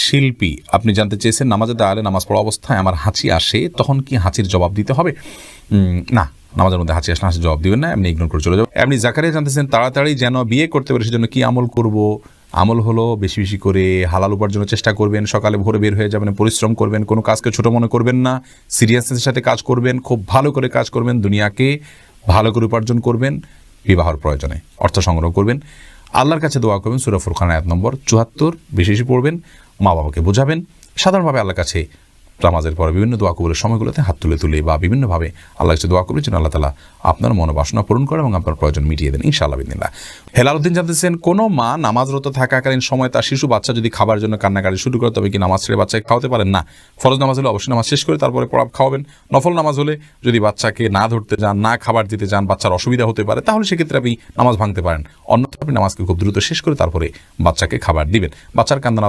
শিল্পী, আপনি জানতে চেয়েছেন নামাজে দাঁড়ালে নামাজ পড়া অবস্থায় আমার হাঁচি আসে, তখন কি হাঁচির জবাব দিতে হবে? না, নামাজের মধ্যে হাঁচি আসলে হাঁচির জবাব দিবেন না, এমনি ইগনোর করে চলে যাবেন। এমনি জাকারিয়া জানতেছেন তাড়াতাড়ি যেন বিয়ে করতে পারে সেজন্য কি আমল করব? আমল হলো বেশি বেশি করে হালাল উপার্জনের চেষ্টা করবেন, সকালে ভোরে বের হয়ে যাবেন, পরিশ্রম করবেন, কোনো কাজকে ছোট মনে করবেন না, সিরিয়াসনেসের সাথে কাজ করবেন, খুব ভালো করে কাজ করবেন, দুনিয়াকে ভালো করে উপার্জন করবেন, বিবাহর প্রয়োজনে অর্থ সংগ্রহ করবেন, আল্লাহর কাছে দোয়া করবেন, সূরা ফুরকান আয়াত নম্বর ৭৪ বেশি বেশি পড়বেন, মা বাবাকে বোঝাবেন, সাধারণভাবে আল্লাহর কাছে নামাজের পরে বিভিন্ন দোয়া কবুলের সময়গুলোতে হাত তুলে তুলে বা বিভিন্নভাবে আল্লাহর কাছে দোয়া করবেন যেন আল্লাহ তাআলা আপনার মনোবাসনা পূরণ করে এবং আপনার প্রয়োজন মিটিয়ে দেন ইনশাআল্লাহ বিদিনিল্লাহ। হেলালউদ্দিন জানতেছেন, কোনো মা নামাজরত থাকাকালীন সময় তার শিশু বাচ্চা যদি খাবার জন্য কান্নাকাটি শুরু করে তবে কি নামাজ ছেড়ে বাচ্চাকে খাওয়াতে পারেন? না, ফরজ নামাজ হলে অবশ্যই নামাজ শেষ করে তারপরে খাওয়াবেন। নফল নামাজ হলে যদি বাচ্চাকে না ধরতে যান, না খাবার দিতে যান, বাচ্চার অসুবিধা হতে পারে, তাহলে সেক্ষেত্রে আপনি নামাজ ভাঙতে পারেন। অন্যথা আপনি নামাজকে খুব দ্রুত শেষ করে তারপরে বাচ্চাকে খাবার দিবেন। বাচ্চার কান্না